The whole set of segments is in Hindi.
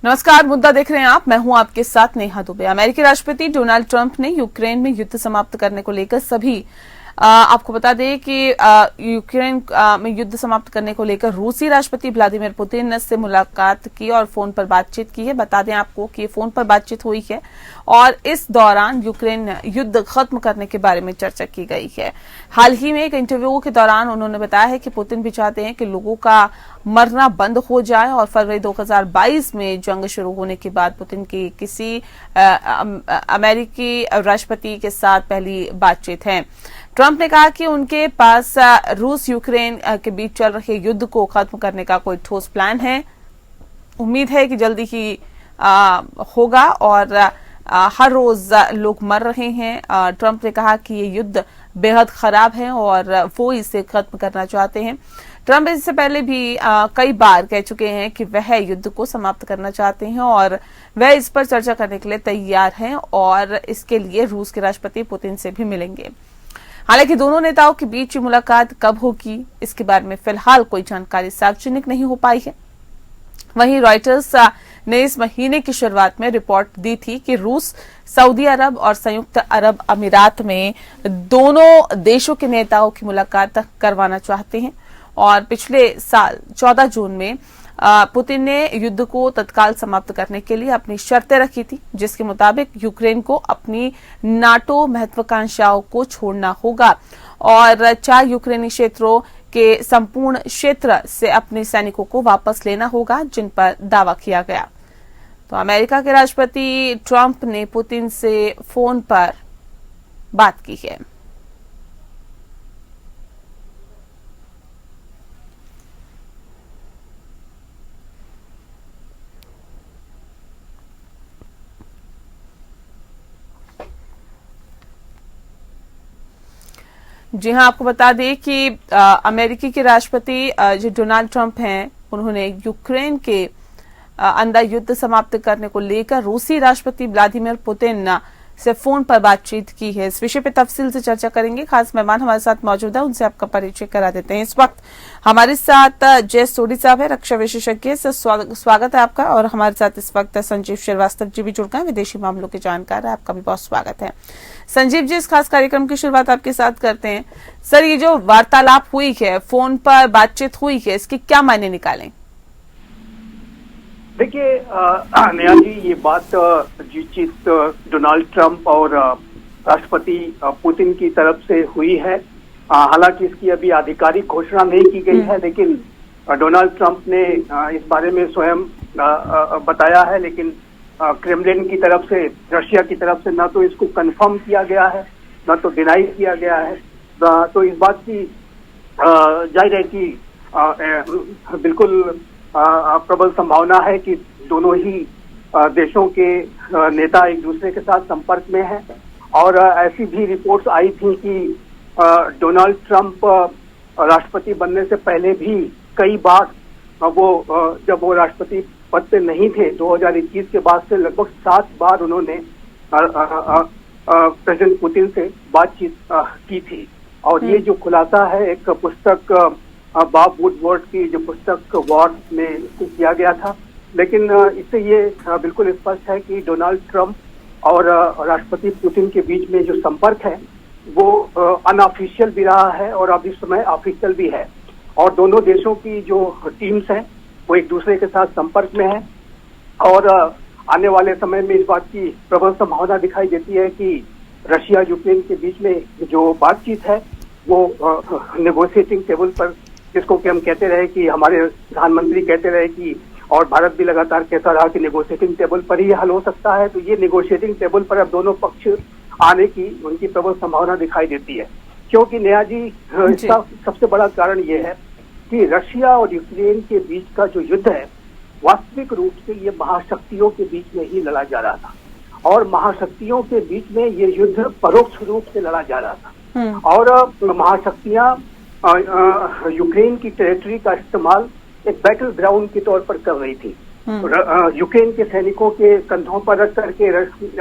नमस्कार, मुद्दा देख रहे हैं आप। मैं हूं आपके साथ नेहा दुबे। अमेरिकी राष्ट्रपति डोनाल्ड ट्रंप ने यूक्रेन में युद्ध समाप्त करने को लेकर सभी आपको बता दें कि यूक्रेन में युद्ध समाप्त करने को लेकर रूसी राष्ट्रपति व्लादिमीर पुतिन से मुलाकात की और फोन पर बातचीत की है। बता दें आपको कि फोन पर बातचीत हुई है और इस दौरान यूक्रेन युद्ध खत्म करने के बारे में चर्चा की गई है। हाल ही में एक इंटरव्यू के दौरान उन्होंने बताया है कि पुतिन भी चाहते हैं कि लोगों का मरना बंद हो जाए और फरवरी 2022 में जंग शुरू होने के बाद पुतिन की किसी अमेरिकी राष्ट्रपति के साथ पहली बातचीत है। ट्रंप ने कहा कि उनके पास रूस यूक्रेन के बीच चल रहे युद्ध को खत्म करने का कोई ठोस प्लान है। उम्मीद है कि जल्दी ही होगा और हर रोज लोग मर रहे हैं। ट्रंप ने कहा कि ये युद्ध बेहद खराब है और वो इसे खत्म करना चाहते हैं। ट्रंप इससे पहले भी कई बार कह चुके हैं कि वह युद्ध को समाप्त करना चाहते हैं और वह इस पर चर्चा करने के लिए तैयार हैं और इसके लिए रूस के राष्ट्रपति पुतिन से भी मिलेंगे। हालांकि दोनों नेताओं के बीच मुलाकात कब होगी, इसके बारे में फिलहाल कोई जानकारी सार्वजनिक नहीं हो पाई है। वहीं रॉयटर्स ने इस महीने की शुरुआत में रिपोर्ट दी थी कि रूस, सऊदी अरब और संयुक्त अरब अमीरात में दोनों देशों के नेताओं की मुलाकात करवाना चाहते हैं और पिछले साल 14 जून में पुतिन ने युद्ध को तत्काल समाप्त करने के लिए अपनी शर्तें रखी थी, जिसके मुताबिक यूक्रेन को अपनी नाटो महत्वाकांक्षाओं को छोड़ना होगा और 4 यूक्रेनी क्षेत्रों के संपूर्ण क्षेत्र से अपने सैनिकों को वापस लेना होगा, जिन पर दावा किया गया। तो अमेरिका के राष्ट्रपति ट्रंप ने पुतिन से फोन पर बात की है। जी हां, आपको बता दें कि अमेरिकी के राष्ट्रपति जो डोनाल्ड ट्रंप हैं, उन्होंने यूक्रेन के अंदर युद्ध समाप्त करने को लेकर रूसी राष्ट्रपति व्लादिमीर पुतिन से फोन पर बातचीत की है। इस विषय पे तफसील से चर्चा करेंगे। खास मेहमान हमारे साथ मौजूद है, उनसे आपका परिचय करा देते हैं। इस वक्त हमारे साथ जय सोडी साहब है, रक्षा विशेषज्ञ से स्वागत है आपका। और हमारे साथ इस वक्त संजीव श्रीवास्तव जी भी जुड़ गए, विदेशी मामलों के जानकार है, आपका भी बहुत स्वागत है। संजीव जी, इस खास कार्यक्रम की शुरुआत आपके साथ करते हैं। सर, ये जो वार्तालाप हुई है, फोन पर बातचीत हुई है, इसके क्या मायने निकालें? देखिए नेहा जी, ये बात जीत डोनाल्ड ट्रंप और राष्ट्रपति पुतिन की तरफ से हुई है। हालांकि इसकी अभी आधिकारिक घोषणा नहीं की गई है, लेकिन डोनाल्ड ट्रंप ने इस बारे में स्वयं बताया है। लेकिन क्रेमलिन की तरफ से, रशिया की तरफ से ना तो इसको कंफर्म किया गया है, ना तो डिनाई किया गया है। तो इस बात की जाहिर है कि बिल्कुल प्रबल संभावना है कि दोनों ही देशों के नेता एक दूसरे के साथ संपर्क में हैं। और ऐसी भी रिपोर्ट्स आई थी कि डोनाल्ड ट्रंप राष्ट्रपति बनने से पहले भी कई बार जब वो राष्ट्रपति पद पे नहीं थे, 2021 के बाद से लगभग 7 बार उन्होंने प्रेसिडेंट पुतिन से बातचीत की थी। और ये जो खुलासा है, एक पुस्तक बॉब वुडवर्ड की जो पुस्तक वॉर में इसको किया गया था। लेकिन इससे ये बिल्कुल स्पष्ट है कि डोनाल्ड ट्रंप और राष्ट्रपति पुतिन के बीच में जो संपर्क है वो अनऑफिशियल भी रहा है और अब इस समय ऑफिशियल भी है। और दोनों देशों की जो टीम्स हैं वो एक दूसरे के साथ संपर्क में है। और आने वाले समय में इस बात की प्रबल संभावना दिखाई देती है कि रशिया यूक्रेन के बीच में जो बातचीत है वो नेगोशिएटिंग टेबल पर, जिसको कि हम कहते रहे कि हमारे प्रधानमंत्री कहते रहे कि, और भारत भी लगातार कहता रहा कि नेगोशिएटिंग टेबल पर ही हल हो सकता है। तो ये नेगोशिएटिंग टेबल पर अब दोनों पक्ष आने की उनकी प्रबल संभावना दिखाई देती है। क्योंकि नेहा जी, इसका सबसे बड़ा कारण ये है कि रशिया और यूक्रेन के बीच का जो युद्ध है, वास्तविक रूप से ये महाशक्तियों के बीच में ही लड़ा जा रहा था। और महाशक्तियों के बीच में ये युद्ध परोक्ष रूप से लड़ा जा रहा था। और महाशक्तियां यूक्रेन की टेरिटरी का इस्तेमाल एक बैटल ग्राउंड के तौर पर कर रही थी। यूक्रेन के सैनिकों के कंधों पर रख करके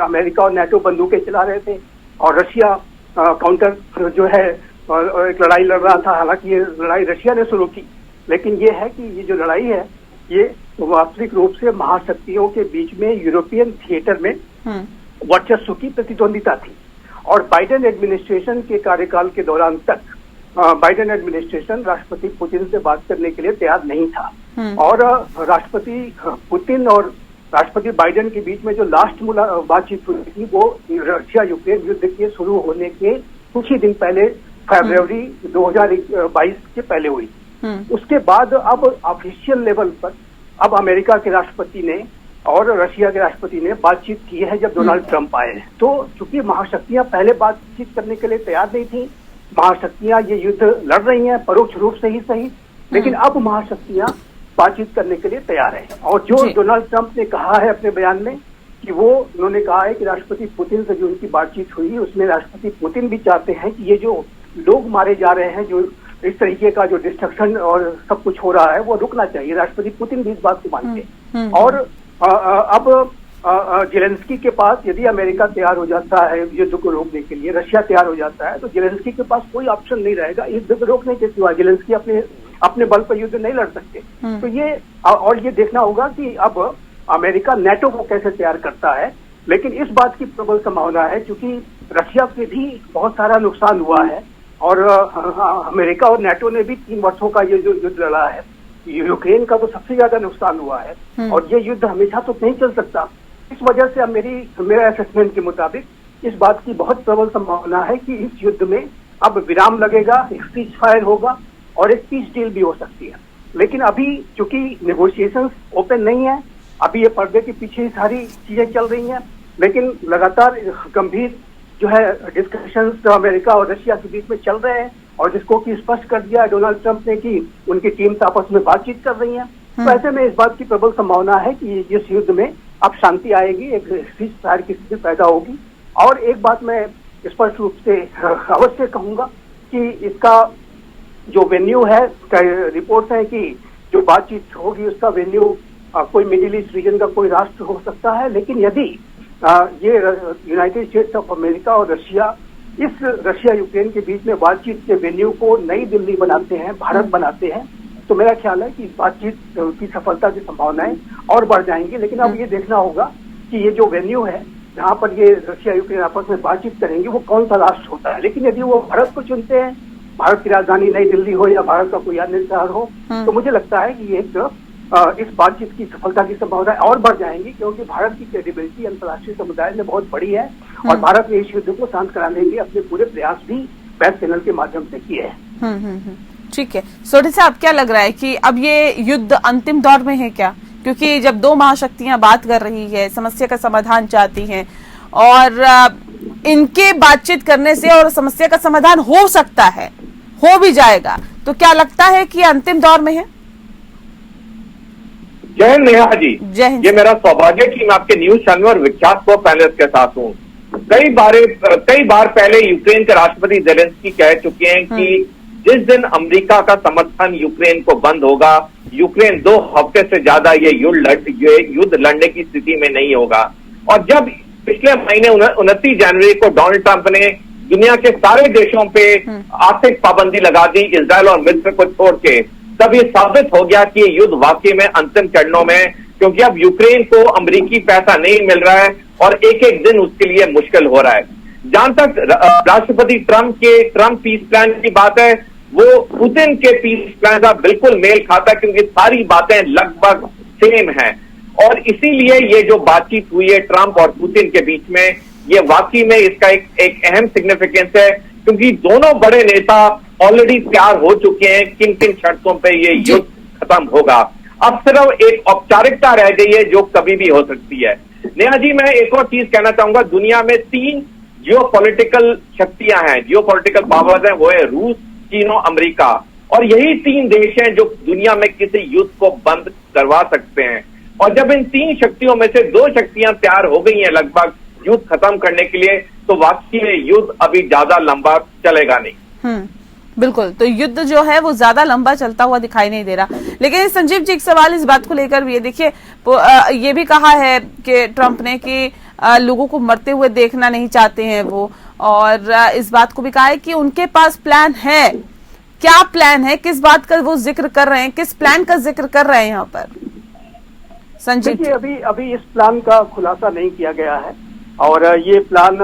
अमेरिका और नाटो बंदूकें चला रहे थे और रशिया काउंटर जो है एक लड़ाई लड़ रहा था। हालांकि ये लड़ाई रशिया ने शुरू की, लेकिन ये है कि ये जो लड़ाई है ये वास्तविक रूप से महाशक्तियों के बीच में यूरोपियन थिएटर में वर्चस्व की प्रतिद्वंदिता थी। और बाइडेन एडमिनिस्ट्रेशन के कार्यकाल के दौरान तक बाइडेन एडमिनिस्ट्रेशन राष्ट्रपति पुतिन से बात करने के लिए तैयार नहीं था। और राष्ट्रपति पुतिन और राष्ट्रपति बाइडेन के बीच में जो लास्ट बातचीत हुई थी वो रशिया यूक्रेन युद्ध के शुरू होने के कुछ ही दिन पहले, फरवरी 2022 के पहले हुई। उसके बाद अब ऑफिशियल लेवल पर अब अमेरिका के राष्ट्रपति ने और रशिया के राष्ट्रपति ने बातचीत की है जब डोनाल्ड ट्रंप आए। तो चूंकि महाशक्तियां पहले बातचीत करने के लिए तैयार नहीं थी, महाशक्तियां ये युद्ध लड़ रही हैं परोक्ष रूप से ही सही, लेकिन अब महाशक्तियां बातचीत करने के लिए तैयार है। और जो डोनाल्ड ट्रंप ने कहा है अपने बयान में कि उन्होंने कहा है कि राष्ट्रपति पुतिन से जो उनकी बातचीत हुई उसमें राष्ट्रपति पुतिन भी चाहते हैं कि ये जो लोग मारे जा रहे हैं, जो इस तरीके का जो डिस्ट्रक्शन और सब कुछ हो रहा है वो रुकना चाहिए। राष्ट्रपति पुतिन भी इस बात को मानते हैं। और अब जेलेंस्की के पास, यदि अमेरिका तैयार हो जाता है युद्ध को रोकने के लिए, रशिया तैयार हो जाता है, तो जेलेंस्की के पास कोई ऑप्शन नहीं रहेगा युद्ध को रोकने के सिवा। जेलेंस्की अपने बल पर युद्ध नहीं लड़ सकते। तो ये देखना होगा कि अब अमेरिका नेटो को कैसे तैयार करता है। लेकिन इस बात की प्रबल संभावना है क्योंकि रशिया से भी बहुत सारा नुकसान हुआ है और अमेरिका और नेटो ने भी 3 वर्षों का ये जो युद्ध लड़ा है, यूक्रेन का तो सबसे ज्यादा नुकसान हुआ है और ये युद्ध हमेशा तो नहीं चल सकता। इस वजह से अब मेरा असेसमेंट के मुताबिक इस बात की बहुत प्रबल संभावना है कि इस युद्ध में अब विराम लगेगा, एक सीज फायर होगा और एक पीस डील भी हो सकती है। लेकिन अभी चूंकि नेगोशिएशंस ओपन नहीं है, अभी ये पर्दे के पीछे ही सारी चीजें चल रही हैं, लेकिन लगातार गंभीर जो है डिस्कशंस अमेरिका और रशिया के बीच में चल रहे हैं और जिसको कि स्पष्ट कर दिया डोनाल्ड ट्रंप ने कि उनकी टीम्स आपस में बातचीत कर रही हैं। तो ऐसे में इस बात की प्रबल संभावना है कि इस युद्ध में अब शांति आएगी, एक सीज फायर की स्थिति पैदा होगी। और एक बात मैं स्पष्ट रूप से अवश्य कहूंगा कि इसका जो वेन्यू है, रिपोर्ट है कि जो बातचीत होगी उसका वेन्यू कोई मिडिल ईस्ट रीजन का कोई राष्ट्र हो सकता है। लेकिन यदि ये यूनाइटेड स्टेट्स ऑफ अमेरिका और रशिया इस रशिया यूक्रेन के बीच में बातचीत के वेन्यू को नई दिल्ली बनाते हैं, भारत बनाते हैं, तो मेरा ख्याल है कि इस बातचीत की सफलता की संभावनाएं और बढ़ जाएंगी। लेकिन अब ये देखना होगा कि ये जो वेन्यू है जहां पर ये रशिया यूक्रेन आपस में बातचीत करेंगे वो कौन सा राष्ट्र होता है। लेकिन यदि वो भारत को चुनते हैं, भारत की राजधानी नई दिल्ली हो या भारत का कोई अन्य शहर हो, तो मुझे लगता है कि ये इस बातचीत की सफलता की संभावनाएं और बढ़ जाएंगी क्योंकि भारत की क्रेडिबिलिटी अंतर्राष्ट्रीय समुदाय में बहुत बड़ी है और भारत ने इस युद्ध को शांत कराने के अपने पूरे प्रयास भी बैक चैनल के माध्यम से किए हैं। ठीक है, सोढ़ी साहब क्या लग रहा है कि अब ये युद्ध अंतिम दौर में है क्या? क्योंकि जब 2 महाशक्तियां बात कर रही है, समस्या का समाधान चाहती हैं और इनके बातचीत करने से और समस्या का समाधान हो सकता है, हो भी जाएगा, तो क्या लगता है कि अंतिम दौर में है? जय हिंद नेहा जी। जय। ये मेरा सौभाग्य कि मैं आपके न्यूज चैनल और विख्यात को पैनलिस्ट के साथ हूँ। कई बार पहले यूक्रेन के राष्ट्रपति जेलेंस्की कह चुके हैं कि जिस दिन अमेरिका का समर्थन यूक्रेन को बंद होगा, यूक्रेन 2 हफ्ते से ज्यादा ये युद्ध लड़ने की स्थिति में नहीं होगा। और जब पिछले महीने 29 जनवरी को डोनाल्ड ट्रंप ने दुनिया के सारे देशों पे आर्थिक पाबंदी लगा दी, इजराइल और मिस्र को छोड़ के, तब ये साबित हो गया कि युद्ध वाकई में अंतिम चरणों में, क्योंकि अब यूक्रेन को अमेरिकी पैसा नहीं मिल रहा है और एक एक दिन उसके लिए मुश्किल हो रहा है। जहां तक राष्ट्रपति ट्रंप पीस प्लान की बात है, वो पुतिन के पीस प्लान का बिल्कुल मेल खाता है क्योंकि सारी बातें लगभग सेम हैं। और इसीलिए ये जो बातचीत हुई है ट्रंप और पुतिन के बीच में, ये वाकई में इसका एक अहम सिग्निफिकेंस है क्योंकि दोनों बड़े नेता ऑलरेडी तैयार हो चुके हैं किन किन शर्तों पे ये युद्ध खत्म होगा। अब सिर्फ एक औपचारिकता रह गई है जो कभी भी हो सकती है। नेहा जी, मैं एक और चीज कहना चाहूंगा, दुनिया में 3 जियोपॉलिटिकल शक्तियां हैं, जियोपॉलिटिकल पावर्स हैं, वो है रूस, चीन और अमेरिका। और यही 3 देश हैं जो दुनिया में किसी युद्ध को बंद करवा सकते हैं। और जब इन 3 शक्तियों में से 2 शक्तियां तैयार हो गई हैं लगभग युद्ध खत्म करने के लिए, तो वाकई में युद्ध अभी ज्यादा लंबा चलेगा नहीं। बिल्कुल, तो युद्ध जो है वो ज्यादा लंबा चलता हुआ दिखाई नहीं दे रहा। लेकिन संजीव जी, एक सवाल इस बात को लेकर भी है। देखिए, ये भी कहा है कि ट्रंप ने कि लोगों को मरते हुए देखना नहीं चाहते हैं वो, और इस बात को भी कहा है कि उनके पास प्लान है। क्या प्लान है, किस बात का वो जिक्र कर रहे हैं, किस प्लान का जिक्र कर रहे हैं यहाँ पर? संजीत, देखिए अभी इस प्लान का खुलासा नहीं किया गया है और ये प्लान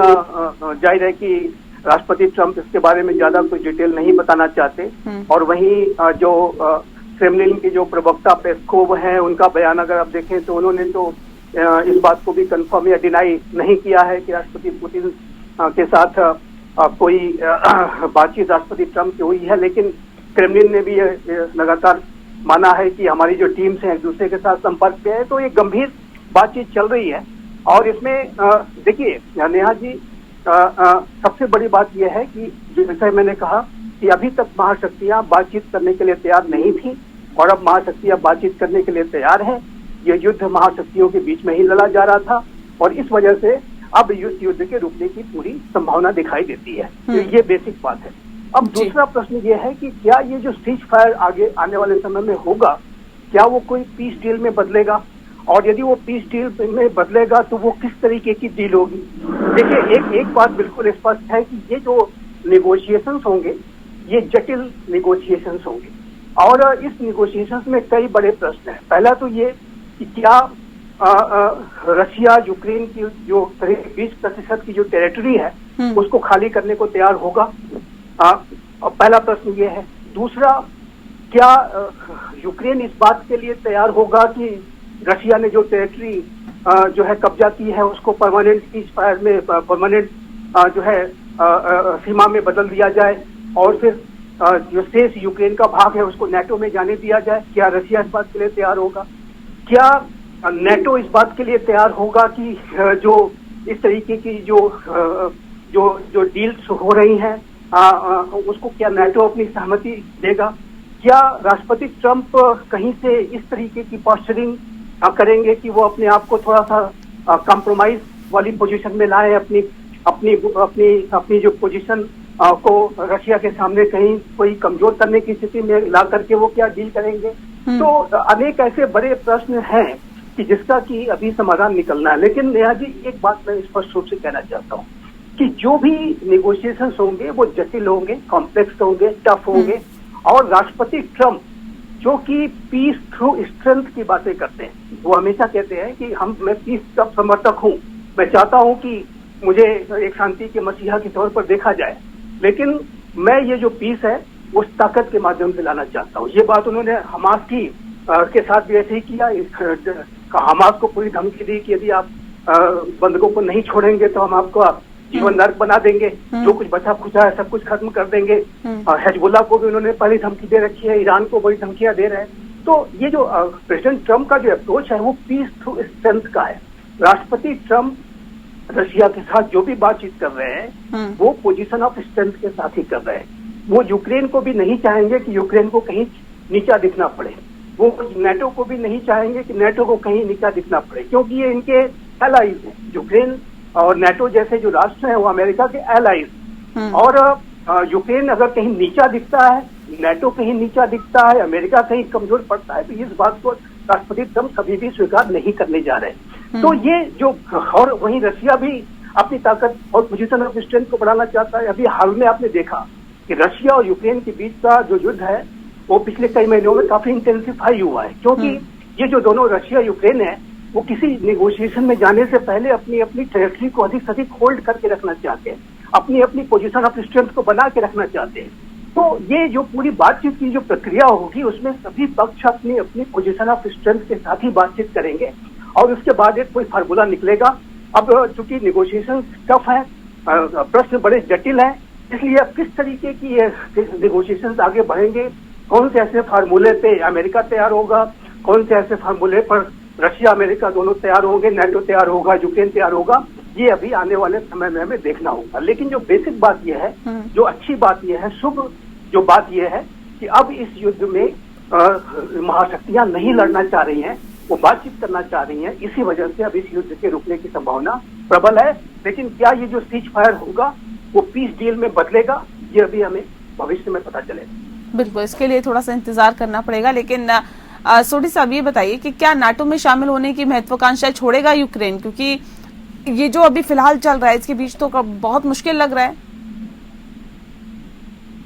जाहिर है कि राष्ट्रपति ट्रंप इसके बारे में ज्यादा कोई डिटेल नहीं बताना चाहते। और वहीं जो क्रेमलिन के जो प्रवक्ता पेस्कोव हैं, उनका बयान अगर आप देखें तो उन्होंने तो इस बात को भी कंफर्म या डिनाई नहीं किया है कि राष्ट्रपति पुतिन के साथ कोई बातचीत राष्ट्रपति ट्रंप की हुई है, लेकिन क्रेमलिन ने भी लगातार माना है कि हमारी जो टीम्स हैं एक दूसरे के साथ संपर्क पे है, तो ये गंभीर बातचीत चल रही है। और इसमें देखिए नेहा जी, सबसे बड़ी बात यह है कि जैसे मैंने कहा कि अभी तक महाशक्तियां बातचीत करने के लिए तैयार नहीं थी और अब महाशक्तियां बातचीत करने के लिए तैयार हैं। ये युद्ध महाशक्तियों के बीच में ही लड़ा जा रहा था और इस वजह से अब इस युद्ध के रुकने की पूरी संभावना दिखाई देती है। ये बेसिक बात है। अब दूसरा प्रश्न ये है कि क्या ये जो सीज फायर आगे आने वाले समय में होगा, क्या वो कोई पीस डील में बदलेगा, और यदि वो पीस डील में बदलेगा तो वो किस तरीके की डील होगी। देखिए एक बात बिल्कुल स्पष्ट है कि ये जो निगोशिएशंस होंगे ये जटिल निगोशिएशंस होंगे और इस निगोशिएशंस में कई बड़े प्रश्न हैं। पहला तो ये कि क्या रशिया यूक्रेन की जो 20% की जो टेरिटरी है उसको खाली करने को तैयार होगा, पहला प्रश्न ये है। दूसरा, क्या यूक्रेन इस बात के लिए तैयार होगा कि रशिया ने जो टेरिटरी जो है कब्जा की है उसको परमानेंट सीज फायर में, परमानेंट जो है सीमा में बदल दिया जाए और फिर जो शेष यूक्रेन का भाग है उसको नेटो में जाने दिया जाए। क्या रशिया इस बात के लिए तैयार होगा? क्या नेटो इस बात के लिए तैयार होगा कि जो इस तरीके की जो डील्स हो रही हैं उसको क्या नेटो अपनी सहमति देगा? क्या राष्ट्रपति ट्रंप कहीं से इस तरीके की पॉस्चरिंग करेंगे कि वो अपने आप को थोड़ा सा कॉम्प्रोमाइज वाली पोजीशन में लाए, अपनी जो पोजीशन को रशिया के सामने कहीं कोई कमजोर करने की स्थिति में ला करके वो क्या डील करेंगे? तो अनेक ऐसे बड़े प्रश्न हैं कि जिसका कि अभी समाधान निकलना है। लेकिन नेहा जी, एक बात मैं स्पष्ट रूप से कहना चाहता हूँ कि जो भी निगोशिएशंस होंगे वो जटिल होंगे, कॉम्प्लेक्स होंगे, टफ होंगे और राष्ट्रपति ट्रंप जो कि पीस थ्रू स्ट्रेंथ की बातें करते हैं, वो हमेशा कहते हैं कि मैं पीस का समर्थक हूँ, मैं चाहता हूँ कि मुझे एक शांति के मसीहा के तौर पर देखा जाए, लेकिन मैं ये जो पीस है उस ताकत के माध्यम से लाना चाहता हूँ। ये बात उन्होंने हमास की के साथ भी ऐसे ही किया। हमास को पूरी धमकी दी कि यदि आप बंधकों को नहीं छोड़ेंगे तो हम आपको जीवन नर्क बना देंगे, जो कुछ बचा खुचा है सब कुछ खत्म कर देंगे। हिजबुल्ला को भी उन्होंने पहली धमकी दे रखी है, ईरान को बड़ी धमकियां दे रहे हैं। तो ये जो प्रेसिडेंट ट्रंप का जो अप्रोच है वो पीस थ्रू स्ट्रेंथ का है। राष्ट्रपति ट्रंप रशिया के साथ जो भी बातचीत कर रहे हैं वो पोजीशन ऑफ स्ट्रेंथ के साथ ही कर रहे हैं। वो यूक्रेन को भी नहीं चाहेंगे कि यूक्रेन को कहीं नीचा दिखना पड़े, वो नेटो को भी नहीं चाहेंगे कि नेटो को कहीं नीचा दिखना पड़े, क्योंकि ये इनके एलाइज हैं। यूक्रेन और नेटो जैसे जो राष्ट्र हैं वो अमेरिका के एलाइज, और यूक्रेन अगर कहीं नीचा दिखता है, नेटो कहीं नीचा दिखता है, अमेरिका कहीं कमजोर पड़ता है, तो इस बात को राष्ट्रपति ट्रंप कभी भी स्वीकार नहीं करने जा रहे। तो ये जो, और वहीं रशिया भी अपनी ताकत और पोजीशन ऑफ स्ट्रेंथ को बढ़ाना चाहता है। अभी हाल में आपने देखा कि रशिया और यूक्रेन के बीच का जो युद्ध है वो पिछले कई महीनों में काफी इंटेंसिफाई हुआ है, क्योंकि ये जो दोनों रशिया यूक्रेन है वो किसी नेगोशिएशन में जाने से पहले अपनी अपनी टेरिटरी को अधिक से अधिक होल्ड करके रखना चाहते हैं, अपनी अपनी पोजीशन ऑफ स्ट्रेंथ को बना के रखना चाहते हैं। तो ये जो पूरी बातचीत की जो प्रक्रिया होगी उसमें सभी पक्ष अपनी अपनी पोजीशन ऑफ स्ट्रेंथ के साथ ही बातचीत करेंगे और उसके बाद एक कोई फार्मूला निकलेगा। अब चूंकि निगोशिएशन टफ है, प्रश्न बड़े जटिल हैं, इसलिए अब किस तरीके की ये निगोशिएशंस आगे बढ़ेंगे, कौन से ऐसे फार्मूले पे अमेरिका तैयार होगा, कौन से ऐसे फार्मूले पर रशिया अमेरिका दोनों तैयार होंगे, नेटो तैयार होगा, यूक्रेन तैयार होगा, ये अभी आने वाले समय में हमें देखना होगा। लेकिन जो बेसिक बात यह है, जो अच्छी बात यह है, शुभ जो बात यह है कि अब इस युद्ध में महाशक्तियां नहीं लड़ना चाह रही हैं, वो बातचीत करना चाह रही हैं। इसी वजह से अब इस युद्ध के रुकने की संभावना प्रबल है। लेकिन क्या ये जो सीज फायर होगा वो पीस डील में बदलेगा, ये अभी हमें भविष्य में पता चलेगा। बिल्कुल, इसके लिए थोड़ा सा इंतजार करना पड़ेगा। लेकिन सोडी साहब ये बताइए कि क्या नाटो में शामिल होने की महत्वाकांक्षा छोड़ेगा यूक्रेन, क्योंकि ये जो अभी फिलहाल चल रहा है इसके बीच तो बहुत मुश्किल लग रहा है।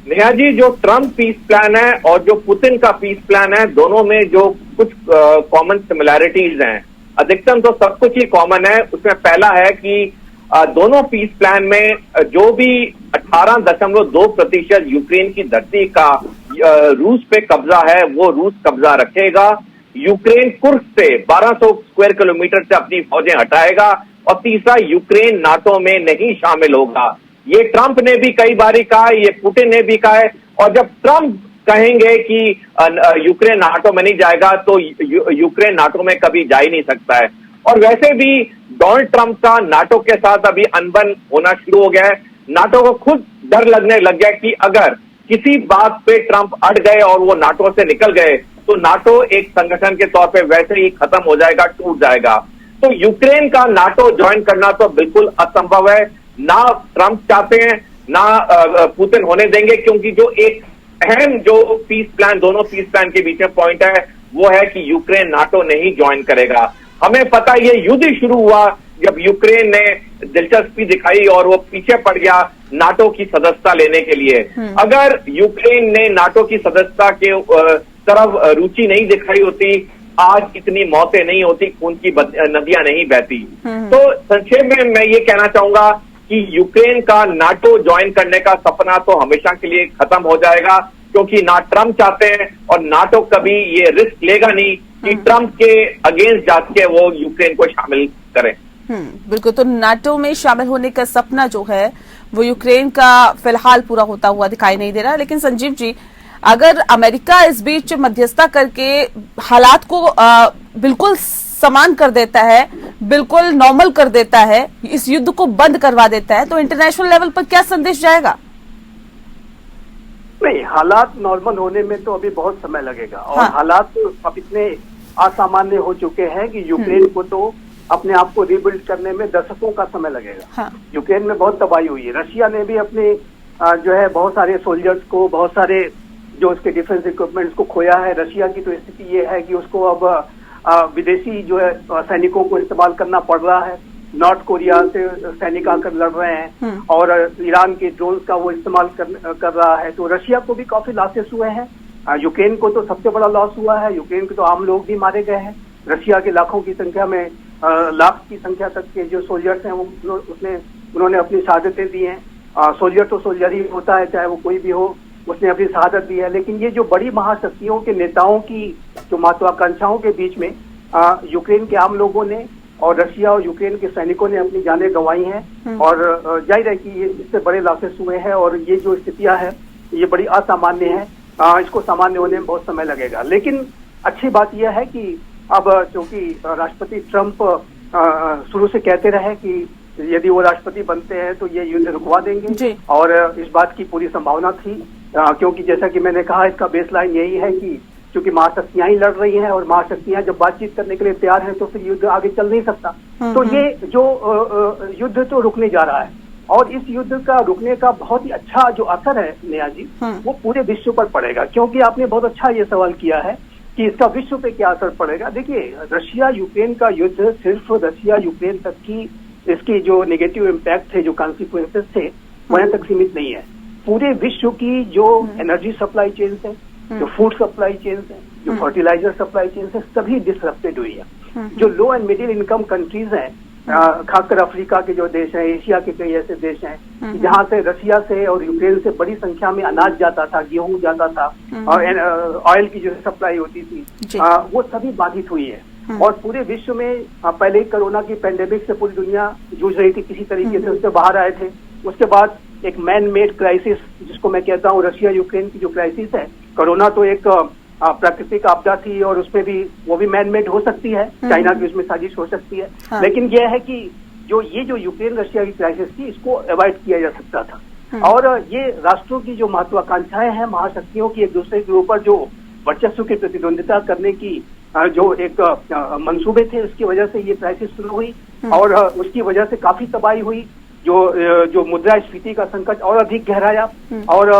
नेहा जी, जो ट्रंप पीस प्लान है और जो पुतिन का पीस प्लान है, दोनों में जो कुछ कॉमन सिमिलैरिटीज हैं। अधिकतम तो सब कुछ ही कॉमन है। उसमें पहला है कि दोनों पीस प्लान में जो भी 18.2% यूक्रेन की धरती का रूस पे कब्जा है, वो रूस कब्जा रखेगा। यूक्रेन कुर्स्क से 1200 स्क्वायर किलोमीटर से अपनी फौजें हटाएगा। और तीसरा, यूक्रेन नाटो में नहीं शामिल होगा। ये ट्रंप ने भी कई बार कहा, ये पुतिन ने भी कहा है। और जब ट्रंप कहेंगे कि यूक्रेन नाटो में नहीं जाएगा, तो यूक्रेन नाटो में कभी जा ही नहीं सकता है। और वैसे भी डोनाल्ड ट्रंप का नाटो के साथ अभी अनबन होना शुरू हो गया है। नाटो को खुद डर लगने लग गया कि अगर किसी बात पे ट्रंप अड़ गए और वो नाटो से निकल गए, तो नाटो एक संगठन के तौर पे वैसे ही खत्म हो जाएगा, टूट जाएगा। तो यूक्रेन का नाटो ज्वाइन करना तो बिल्कुल असंभव है। ना ट्रंप चाहते हैं, ना पुतिन होने देंगे, क्योंकि जो एक अहम जो पीस प्लान, दोनों पीस प्लान के बीच में पॉइंट है, वो है कि यूक्रेन नाटो नहीं ज्वाइन करेगा। हमें पता ये युद्ध शुरू हुआ जब यूक्रेन ने दिलचस्पी दिखाई और वो पीछे पड़ गया नाटो की सदस्यता लेने के लिए। अगर यूक्रेन ने नाटो की सदस्यता के तरफ रुचि नहीं दिखाई होती, आज इतनी मौतें नहीं होती, खून की नदियां नहीं बहती। तो संक्षेप में मैं ये कहना चाहूंगा कि यूक्रेन का नाटो ज्वाइन करने का सपना तो हमेशा के लिए खत्म हो जाएगा, क्योंकि ना ट्रंप चाहते हैं और नाटो कभी ये रिस्क लेगा नहीं कि ट्रंप के अगेंस्ट जाके वो यूक्रेन को शामिल करें। बिल्कुल। तो नाटो में शामिल होने का सपना जो है वो यूक्रेन का फिलहाल पूरा होता हुआ दिखाई नहीं दे रहा। लेकिन संजीव जी, अगर अमेरिका इस बीच मध्यस्थता करके हालात को बिल्कुल समान कर देता है, बिल्कुल नॉर्मल कर देता है, इस युद्ध को बंद करवा देता है, तो इंटरनेशनल लेवल पर क्या संदेश जाएगा? नहीं, हालात नॉर्मल होने में तो अभी बहुत समय लगेगा। और हाँ। हालात अब इतने असामान्य हो चुके हैं कि यूक्रेन को तो अपने आप को रिबिल्ड करने में दशकों का समय लगेगा। हाँ। यूक्रेन में बहुत तबाही हुई है। रशिया ने भी अपने जो है बहुत सारे सोल्जर्स को, बहुत सारे जो उसके डिफेंस इक्विपमेंट्स को खोया है। रशिया की तो स्थिति ये है कि उसको अब विदेशी जो है सैनिकों को इस्तेमाल करना पड़ रहा है। नॉर्थ कोरिया से सैनिक आकर लड़ रहे हैं और ईरान के ड्रोन्स का वो इस्तेमाल कर रहा है। तो रशिया को भी काफी लॉसेस हुए हैं। यूक्रेन को तो सबसे बड़ा लॉस हुआ है। यूक्रेन के तो आम लोग भी मारे गए हैं। रशिया के लाखों की संख्या में, लाख की संख्या तक के जो सोल्जर्स हैं उन्होंने अपनी शहादतें दी हैं। सोल्जर तो सोल्जर ही होता है, चाहे वो कोई भी हो, उसने अपनी शहादत दी है। लेकिन ये जो बड़ी महाशक्तियों के नेताओं की जो महत्वाकांक्षाओं के बीच में यूक्रेन के आम लोगों ने और रशिया और यूक्रेन के सैनिकों ने अपनी जानें गंवाई हैं। और जाहिर है कि ये इससे बड़े लॉसेस हुए हैं और ये जो स्थितियां हैं ये बड़ी असामान्य है। इसको सामान्य होने में बहुत समय लगेगा। लेकिन अच्छी बात यह है कि अब चूंकि राष्ट्रपति ट्रंप शुरू से कहते रहे कि यदि वो राष्ट्रपति बनते हैं तो ये युद्ध रुकवा देंगे, और इस बात की पूरी संभावना थी, क्योंकि जैसा कि मैंने कहा, इसका बेसलाइन यही है कि क्योंकि महाशक्तियां ही लड़ रही हैं और महाशक्तियां जब बातचीत करने के लिए तैयार हैं तो फिर युद्ध आगे चल नहीं सकता। तो ये जो युद्ध तो रुकने जा रहा है, और इस युद्ध का रुकने का बहुत ही अच्छा जो असर है नेहा जी, वो पूरे विश्व पर पड़ेगा। क्योंकि आपने बहुत अच्छा ये सवाल किया है कि इसका विश्व पे क्या असर पड़ेगा। देखिए, रशिया यूक्रेन का युद्ध सिर्फ रशिया यूक्रेन तक की इसकी जो नेगेटिव इम्पैक्ट थे, जो कॉन्सिक्वेंसेस थे, वहां तक सीमित नहीं है। पूरे विश्व की जो एनर्जी सप्लाई चेन्स है, जो फूड सप्लाई चेन्स है, जो फर्टिलाइजर सप्लाई चेन्स है, सभी डिसरप्टेड हुई है। जो लो एंड मिडिल इनकम कंट्रीज हैं, खासकर अफ्रीका के जो देश हैं, एशिया के कई ऐसे देश हैं जहां से रशिया से और यूक्रेन से बड़ी संख्या में अनाज जाता था, गेहूं जाता था, और ऑयल की जो सप्लाई होती थी, वो सभी बाधित हुई है। और पूरे विश्व में पहले ही कोरोना की पैंडेमिक से पूरी दुनिया जूझ रही थी, किसी तरीके से उससे बाहर आए थे। उसके बाद एक मैन मेड क्राइसिस, जिसको मैं कहता हूँ रशिया यूक्रेन की जो क्राइसिस है, कोरोना तो एक प्राकृतिक आपदा थी और उसमें भी वो भी मैन मेड हो सकती है, चाइना की उसमें साजिश हो सकती है। हाँ। लेकिन यह है कि जो यूक्रेन रशिया की क्राइसिस थी, इसको अवॉइड किया जा सकता था। और ये राष्ट्रों की जो महत्वाकांक्षाएं हैं, महाशक्तियों की एक दूसरे के ऊपर जो वर्चस्व की प्रतिद्वंदिता करने की जो एक मंसूबे थे, उसकी वजह से ये क्राइसिस शुरू हुई और उसकी वजह से काफी तबाही हुई। जो मुद्रास्फीति का संकट और अधिक गहराया और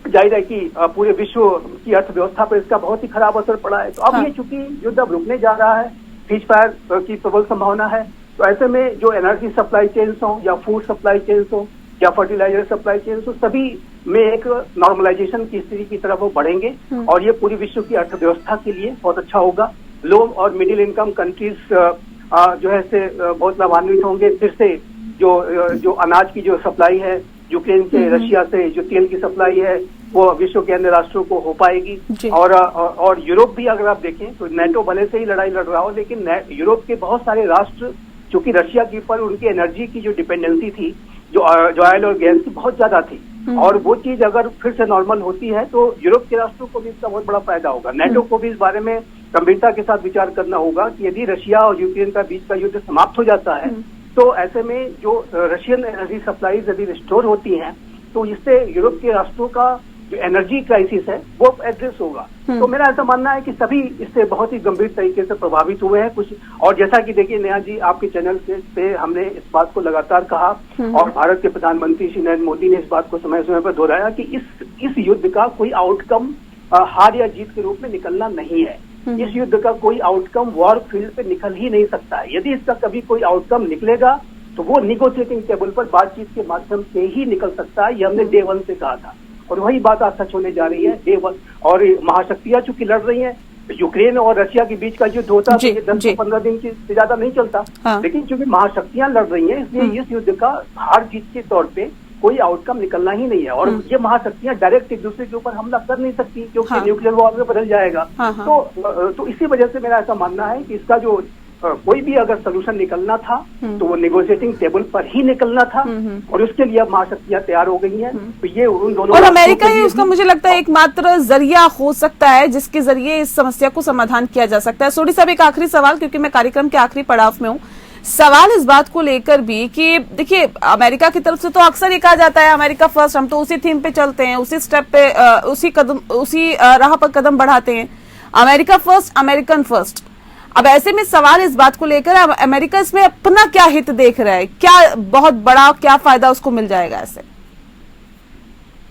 जाहिर है कि पूरे विश्व की अर्थव्यवस्था पर इसका बहुत ही खराब असर पड़ा है। तो अब ये चूंकि युद्ध अब रुकने जा रहा है, सीज फायर की प्रबल संभावना है, तो ऐसे में जो एनर्जी सप्लाई चेन्स हो या फूड सप्लाई चेन्स हो या फर्टिलाइजर सप्लाई चेन्स हो, सभी में एक नॉर्मलाइजेशन की स्थिति की तरफ वो बढ़ेंगे और ये पूरी विश्व की अर्थव्यवस्था के लिए बहुत अच्छा होगा। लो और मिडिल इनकम कंट्रीज जो है से बहुत लाभान्वित होंगे। फिर से जो अनाज की जो सप्लाई है यूक्रेन से, रशिया से जो तेल की सप्लाई है वो विश्व के अन्य राष्ट्रों को हो पाएगी। और यूरोप भी अगर आप देखें तो नेटो भले से ही लड़ाई लड़ रहा हो, लेकिन यूरोप के बहुत सारे राष्ट्र क्योंकि रशिया के ऊपर उनकी एनर्जी की जो डिपेंडेंसी थी, जो ऑयल और गैस की बहुत ज्यादा थी, और वो चीज अगर फिर से नॉर्मल होती है तो यूरोप के राष्ट्रों को भी इसका बहुत बड़ा फायदा होगा। नेटो को भी इस बारे में गंभीरता के साथ विचार करना होगा कि यदि रशिया और यूक्रेन का बीच का युद्ध समाप्त हो जाता है तो ऐसे में जो रशियन एनर्जी सप्लाईज यदि रिस्टोर होती हैं तो इससे यूरोप के राष्ट्रों का जो एनर्जी क्राइसिस है वो एड्रेस होगा। तो मेरा ऐसा मानना है कि सभी इससे बहुत ही गंभीर तरीके से प्रभावित हुए हैं कुछ। और जैसा कि देखिए नेहा जी, आपके चैनल पे हमने इस बात को लगातार कहा और भारत के प्रधानमंत्री श्री नरेंद्र मोदी ने इस बात को समय समय पर दोहराया कि इस युद्ध का कोई आउटकम हार या जीत के रूप में निकलना नहीं है। इस युद्ध का कोई आउटकम वॉर फील्ड पे निकल ही नहीं सकता है। यदि इसका कभी कोई आउटकम निकलेगा तो वो निगोशिएटिंग टेबल पर बातचीत के माध्यम से ही निकल सकता है। ये हमने डे 1 से कहा था और वही बात आज सच होने जा रही है डे 1। और महाशक्तियां चूंकि लड़ रही हैं, यूक्रेन और रशिया के बीच का युद्ध होता तो ये 10 से 15 दिन से ज्यादा नहीं चलता। लेकिन चूंकि महाशक्तियां लड़ रही हैं इसलिए इस युद्ध का हार जीत के तौर पे कोई आउटकम निकलना ही नहीं है। और ये महाशक्तियां डायरेक्ट एक दूसरे के ऊपर हमला कर नहीं सकती क्योंकि न्यूक्लियर वॉर में बदल जाएगा। तो इसी वजह से मेरा ऐसा मानना है कि इसका जो कोई भी अगर सोल्यूशन निकलना था तो वो नेगोशिएटिंग टेबल पर ही निकलना था और उसके लिए अब महाशक्तियां तैयार हो गई हैं। तो ये उन दोनों, और अमेरिका ही उसका मुझे लगता है एकमात्र जरिया हो सकता है जिसके जरिए इस समस्या को समाधान किया जा सकता है। सोडी साहब, एक आखिरी सवाल, क्योंकि मैं कार्यक्रम के आखिरी पड़ाव में हूँ। सवाल इस बात को लेकर भी कि देखिए अमेरिका की तरफ से तो अक्सर ये कहा जाता है अमेरिका फर्स्ट, हम तो उसी थीम पे चलते हैं, उसी स्टेप पे उसी राह पर कदम बढ़ाते हैं, अमेरिका फर्स्ट, अमेरिकन फर्स्ट। अब ऐसे में सवाल इस बात को लेकर अमेरिका इसमें अपना क्या हित देख रहा है, क्या बहुत बड़ा क्या फायदा उसको मिल जाएगा ऐसे?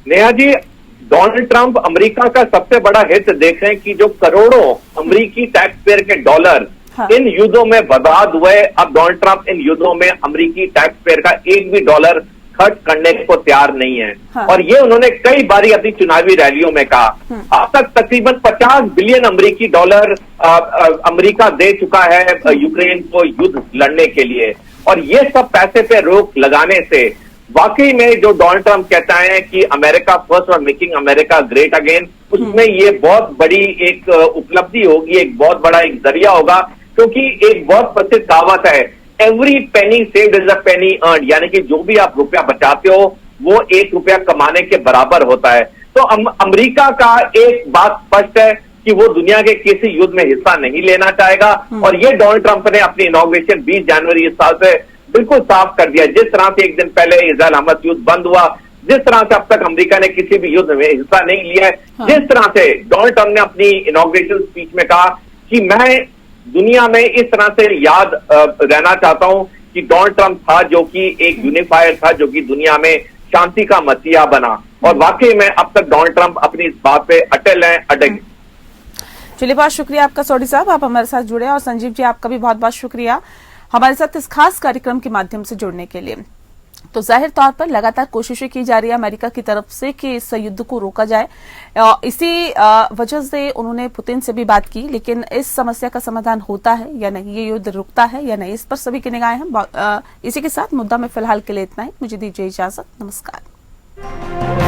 Neha ji, Donald Trump America का सबसे बड़ा हित देख रहे हैं कि जो करोड़ों अमेरिकी टैक्स पेयर के डॉलर इन युद्धों में बर्बाद हुए, अब डोनाल्ड ट्रंप इन युद्धों में अमेरिकी टैक्स पेयर का एक भी डॉलर खर्च करने को तैयार नहीं है। और ये उन्होंने कई बारी अपनी चुनावी रैलियों में कहा। अब तक तकरीबन 50 बिलियन अमेरिकी डॉलर अमेरिका दे चुका है यूक्रेन को युद्ध लड़ने के लिए। और ये सब पैसे पे रोक लगाने से वाकई में जो डोनाल्ड ट्रंप कहता है कि अमेरिका फर्स्ट और मेकिंग अमेरिका ग्रेट अगेन, उसमें ये बहुत बड़ी एक उपलब्धि होगी, एक बहुत बड़ा एक जरिया होगा। क्योंकि एक बहुत प्रसिद्ध कहावत है, every penny saved is a Penney earned, यानी कि जो भी आप रुपया बचाते हो वो 1 रुपया कमाने के बराबर होता है। तो अमेरिका का एक बात स्पष्ट है कि वो दुनिया के किसी युद्ध में हिस्सा नहीं लेना चाहेगा। और ये डोनाल्ड ट्रंप ने अपनी इनॉग्रेशन 20 जनवरी इस साल से बिल्कुल साफ कर दिया। जिस तरह से एक दिन पहले इजराइल हमास युद्ध बंद हुआ, जिस तरह से अब तक अमेरिका ने किसी भी युद्ध में हिस्सा नहीं लिया है, जिस तरह से डोनाल्ड ट्रंप ने अपनी इनॉग्रेशन स्पीच में कहा कि मैं दुनिया में इस तरह से याद रहना चाहता हूं कि डोनाल्ड ट्रंप था जो कि एक यूनिफायर था, जो कि दुनिया में शांति का मसीहा बना। और वाकई में अब तक डोनाल्ड ट्रंप अपनी इस बात पे अटल हैं, अटल। चलिए, बहुत शुक्रिया आपका सोडी साहब, आप हमारे साथ जुड़े। और संजीव जी, आपका भी बहुत बहुत शुक्रिया हमारे साथ इस खास कार्यक्रम के माध्यम से जुड़ने के लिए। तो जाहिर तौर पर लगातार कोशिशें की जा रही है अमेरिका की तरफ से कि इस युद्ध को रोका जाए। इसी वजह से उन्होंने पुतिन से भी बात की, लेकिन इस समस्या का समाधान होता है या नहीं, ये युद्ध रुकता है या नहीं, इस पर सभी की निगाहें हैं। इसी के साथ मुद्दा में फिलहाल के लिए इतना ही। मुझे दीजिए इजाजत, नमस्कार।